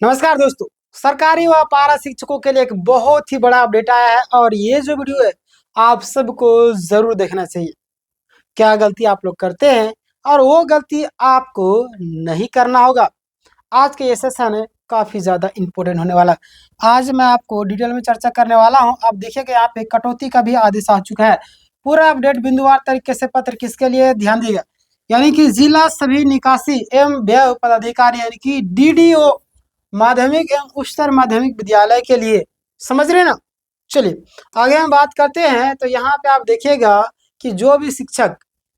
नमस्कार दोस्तों। सरकारी व पारा शिक्षकों के लिए एक बहुत ही बड़ा अपडेट आया है और ये जो वीडियो है आप सबको जरूर देखना चाहिए। क्या गलती आप लोग करते हैं और वो गलती आपको नहीं करना होगा। आज के ये सेशन है काफी ज्यादा इम्पोर्टेंट होने वाला है। आज मैं आपको डिटेल में चर्चा करने वाला हूं। अब देखिएगा यहाँ पे कटौती का भी आदेश आ चुका है। पूरा अपडेट बिंदुवार तरीके से पत्र किसके लिए ध्यान दिएगा, यानी कि जिला सभी निकासी एवं व्यय पदाधिकारी यानी कि डीडीओ माध्यमिक एवं उच्चतर माध्यमिक विद्यालय के लिए। समझ रहे ना। चलिए आगे हम बात करते हैं। तो यहाँ पे आप देखिएगा कि जो भी शिक्षक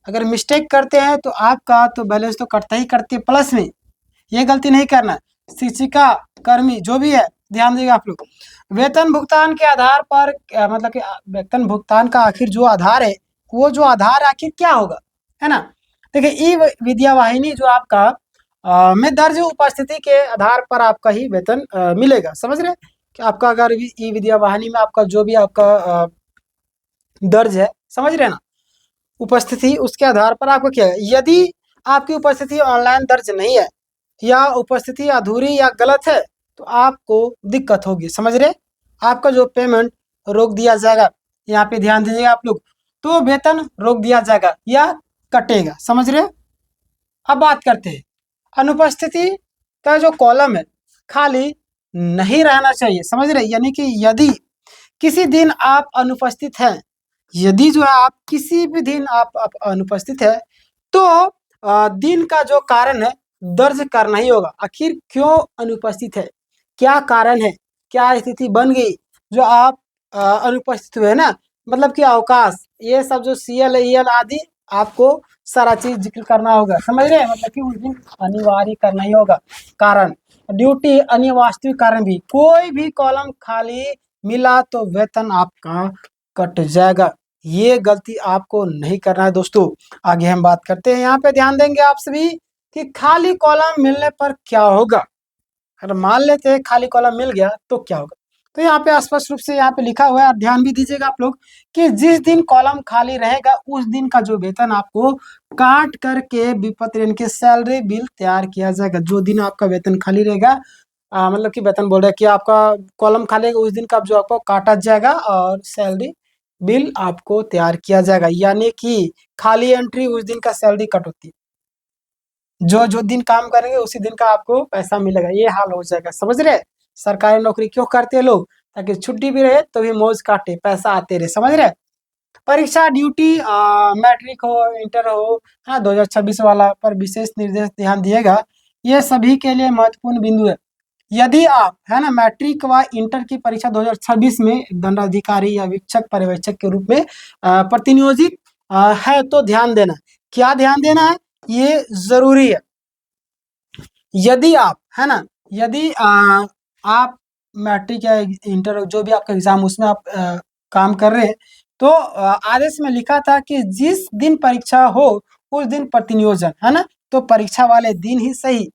अगर मिस्टेक करते हैं तो आपका तो बैलेंस तो कटता ही करते प्लस में ये गलती नहीं करना। शिक्षिका कर्मी जो भी है ध्यान देगा आप लोग। वेतन भुगतान के आधार पर मतलब कि वेतन भुगतान का आखिर जो आधार है वो जो आधार आखिर क्या होगा, है ना। देखिए ई विद्या वाहिनी जो आपका में दर्ज उपस्थिति के आधार पर आपका ही वेतन मिलेगा। समझ रहे कि आपका अगर ई विद्या वाहिनी में आपका जो भी आपका दर्ज है, समझ रहे ना, उपस्थिति उसके आधार पर आपको क्या है। यदि आपकी उपस्थिति ऑनलाइन दर्ज नहीं है या उपस्थिति अधूरी या गलत है तो आपको दिक्कत होगी। समझ रहे, आपका जो पेमेंट रोक दिया जाएगा। यहाँ पे ध्यान दीजिएगा आप लोग। तो वेतन रोक दिया जाएगा या कटेगा। समझ रहे। अब बात करते हैं अनुपस्थिति का जो कॉलम है खाली नहीं रहना चाहिए। समझ रहे, यानी कि यदि किसी दिन आप अनुपस्थित हैं, यदि जो है आप किसी भी दिन आप अनुपस्थित है तो दिन का जो कारण है दर्ज करना ही होगा। आखिर क्यों अनुपस्थित है, क्या कारण है, क्या स्थिति बन गई जो आप अनुपस्थित हुए ना, मतलब कि अवकाश, ये सब जो सीएल ईएल आदि आपको सारा चीज जिक्र करना होगा। समझ रहे हैं, मतलब कि उस दिन अनिवार्य करना ही होगा। कारण ड्यूटी अन्य वास्तविक कारण भी कोई भी कॉलम खाली मिला तो वेतन आपका कट जाएगा। ये गलती आपको नहीं करना है दोस्तों। आगे हम बात करते हैं। यहाँ पे ध्यान देंगे आप सभी कि खाली कॉलम मिलने पर क्या होगा। अगर मान लेते हैं खाली कॉलम मिल गया तो क्या होगा। तो यहाँ पे स्पष्ट रूप से यहाँ पे लिखा हुआ है, और ध्यान भी दीजिएगा आप लोग कि जिस दिन कॉलम खाली रहेगा उस दिन का जो वेतन आपको काट करके विपत्र यानी कि सैलरी बिल तैयार किया जाएगा। जो दिन आपका वेतन खाली रहेगा मतलब कि वेतन बोल रहा है कि आपका कॉलम खाली रहेगा उस दिन का जो आपको काटा जाएगा और सैलरी बिल आपको तैयार किया जाएगा। यानी कि खाली एंट्री उस दिन का सैलरी कट होती है। जो जो दिन काम करेंगे उसी दिन का आपको पैसा मिलेगा। ये हाल हो जाएगा। समझ रहे, सरकारी नौकरी क्यों करते हैं लोग, ताकि छुट्टी भी रहे तो भी मौज काटे, पैसा आते रहे। समझ रहे। परीक्षा ड्यूटी मैट्रिक हो इंटर हो, हाँ 2026 वाला पर विशेष निर्देश ध्यान दिएगा। ये सभी के लिए महत्वपूर्ण बिंदु है। यदि आप है ना मैट्रिक व इंटर की परीक्षा 2026 में दंडाधिकारी या वीक्षक पर्यवेक्षक के रूप में प्रतिनियोजित है तो ध्यान देना। क्या ध्यान देना है, ये जरूरी है। यदि आप है ना, यदि आप मैट्रिक या इंटर जो भी आपका एग्जाम उसमें आप काम कर रहे हैं तो आदेश में लिखा था कि जिस दिन परीक्षा हो उस दिन प्रतिनियोजन, है ना। तो परीक्षा वाले दिन ही सही,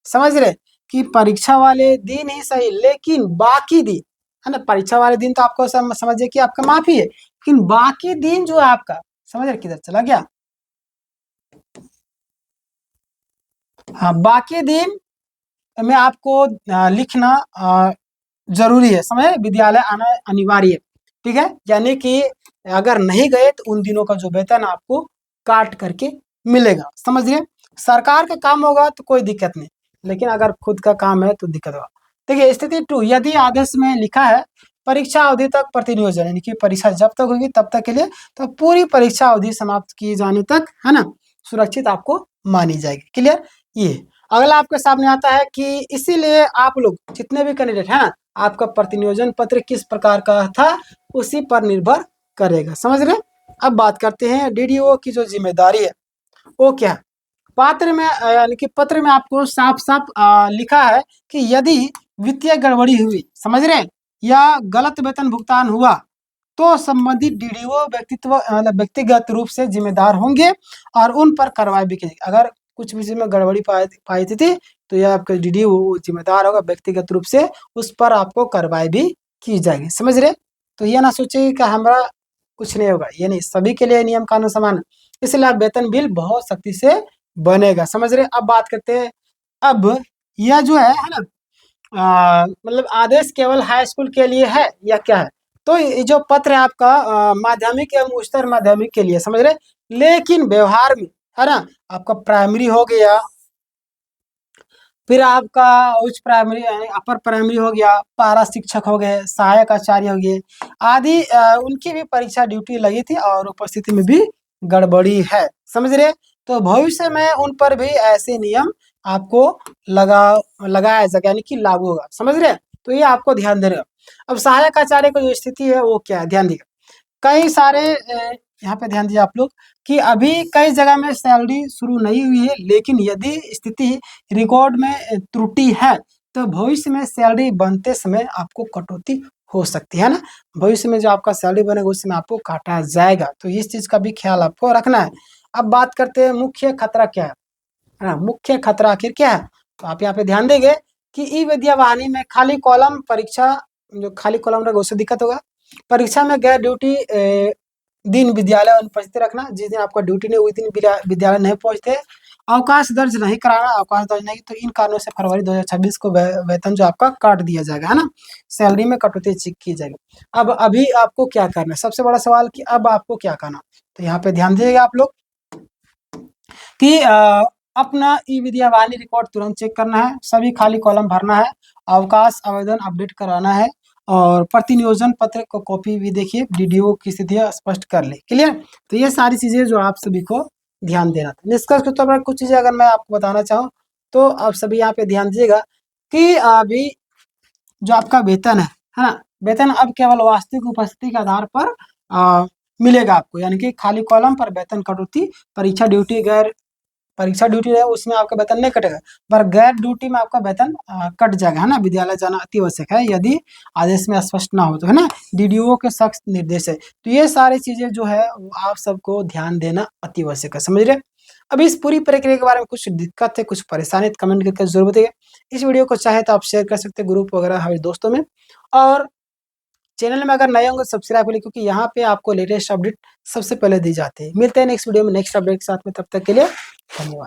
समझ रहे कि परीक्षा वाले दिन ही सही, लेकिन बाकी दिन है ना, परीक्षा वाले दिन तो आपको समझिए कि आपका माफी है, लेकिन बाकी दिन जो है आपका, समझ रहे किधर चला गया। हाँ बाकी दिन में आपको लिखना जरूरी है। समझे, विद्यालय आना अनिवार्य है। ठीक है, यानी कि अगर नहीं गए तो उन दिनों का जो वेतन आपको काट करके मिलेगा। समझिए, सरकार का काम होगा तो कोई दिक्कत नहीं, लेकिन अगर खुद का काम है तो दिक्कत होगा। देखिए स्थिति 2, यदि आदेश में लिखा है परीक्षा अवधि तक प्रतिनियोजन, यानी कि परीक्षा जब तक होगी तब तक के लिए, तो पूरी परीक्षा अवधि समाप्त किए जाने तक है ना सुरक्षित आपको मानी जाएगी। क्लियर। ये अगला आपके सामने आता है कि इसीलिए आप लोग जितने भी कैंडिडेट है ना, आपका प्रतिनियोजन पत्र किस प्रकार का था उसी पर निर्भर करेगा। समझ रहे। अब बात करते हैं डीडीओ की जो जिम्मेदारी है वो क्या है। पात्र में यानी कि पत्र में आपको साफ साफ लिखा है कि यदि वित्तीय गड़बड़ी हुई, समझ रहे हैं, या गलत वेतन भुगतान हुआ तो संबंधित डीडीओ व्यक्तिगत रूप से जिम्मेदार होंगे और उन पर कार्रवाई भी की। अगर कुछ भी में गड़बड़ी पाई थी तो यह आपका डीडीओ जिम्मेदार होगा, व्यक्तिगत रूप से उस पर आपको कार्रवाई भी की जाएगी। समझ रहे। तो ये ना सोचिए कि हमारा कुछ नहीं होगा, ये नहीं, सभी के लिए नियम कानून समान है, इसलिए वेतन बिल बहुत सख्ती से बनेगा। समझ रहे। अब बात करते हैं, अब यह जो है ना मतलब आदेश केवल हाई स्कूल के लिए है या क्या है? तो ये जो पत्र है आपका माध्यमिक एवं उच्चतर माध्यमिक के लिए, समझ रहे। लेकिन व्यवहार में, है ना, आपका प्राइमरी हो गया, फिर आपका उच्च प्राइमरी यानी अपर प्राइमरी हो गया, पारा शिक्षक हो गए, सहायक आचार्य हो गए आदि, उनकी भी परीक्षा ड्यूटी लगी थी और उपस्थिति में भी गड़बड़ी है, समझ रहे। तो भविष्य में उन पर भी ऐसे नियम आपको लगाया जाएगा, यानी कि लागू होगा, समझ रहे। तो ये आपको ध्यान देना। अब सहायक आचार्य की जो स्थिति है वो क्या है, ध्यान दिएगा। कई सारे यहाँ पे ध्यान दीजिए आप लोग कि अभी कई जगह में सैलरी शुरू नहीं हुई है, लेकिन यदि स्थिति रिकॉर्ड में त्रुटि है तो भविष्य में सैलरी बनते समय आपको कटौती हो सकती है ना। भविष्य में जो आपका सैलरी बनेगा उस समय आपको काटा जाएगा, तो इस चीज का भी ख्याल आपको रखना है। अब बात करते हैं मुख्य खतरा क्या है ना। मुख्य खतरा आखिर क्या है, तो आप यहाँ पे ध्यान देंगे कि ई विद्या वाहिनी में खाली कॉलम परीक्षा, जो खाली कॉलम रहेगा उससे दिक्कत होगा। परीक्षा में गैर ड्यूटी दिन विद्यालय अनुपस्थित रखना, जिस दिन आपका ड्यूटी नहीं हुई दिन विद्यालय नहीं पहुंचते। अवकाश दर्ज नहीं कराना, अवकाश दर्ज नहीं तो इन कारणों से फरवरी 2026 को वेतन जो आपका काट दिया जाएगा, है ना, सैलरी में कटौती की जाएगी। अब अभी आपको क्या करना है, सबसे बड़ा सवाल कि अब आपको क्या करना। तो यहाँ पे ध्यान दीजिएगा आप लोग कि अपना ई विद्या वाहिनी रिकॉर्ड तुरंत चेक करना है, सभी खाली कॉलम भरना है, अवकाश आवेदन अपडेट कराना है और प्रतिनियोजन पत्र को कॉपी भी देखिए, डीडीओ की स्थिति स्पष्ट कर ले। क्लियर। तो ये सारी चीजें जो आप सभी को ध्यान देना था। निष्कर्ष के तौर पर कुछ चीजें अगर मैं आपको बताना चाहूँ तो आप सभी यहाँ पे ध्यान दीजिएगा कि अभी जो आपका वेतन है ना, वेतन अब केवल वास्तविक उपस्थिति के आधार पर मिलेगा आपको, यानी कि खाली कॉलम पर वेतन कटौती, परीक्षा ड्यूटी है उसमें आपका वेतन नहीं कटेगा, पर गैर ड्यूटी में आपका वेतन कट जाएगा, है ना। विद्यालय जाना अति आवश्यक है यदि आदेश में स्पष्ट ना हो तो, है ना। डीडीओ के सख्त निर्देश है। तो ये सारी चीजें जो है वो आप सबको ध्यान देना अति आवश्यक है, समझ रहे। अब इस पूरी प्रक्रिया के बारे में कुछ दिक्कत है, कुछ परेशानी है, कमेंट करके जरूर बताइए। इस वीडियो को चाहे तो आप शेयर कर सकते हैं ग्रुप वगैरह हमारे दोस्तों में, और चैनल में अगर नए होंगे सब्सक्राइब करिए, क्योंकि यहाँ पे आपको लेटेस्ट अपडेट सबसे पहले दी जाती है। मिलते हैं नेक्स्ट वीडियो में नेक्स्ट अपडेट के साथ में, तब तक के लिए धन्यवाद।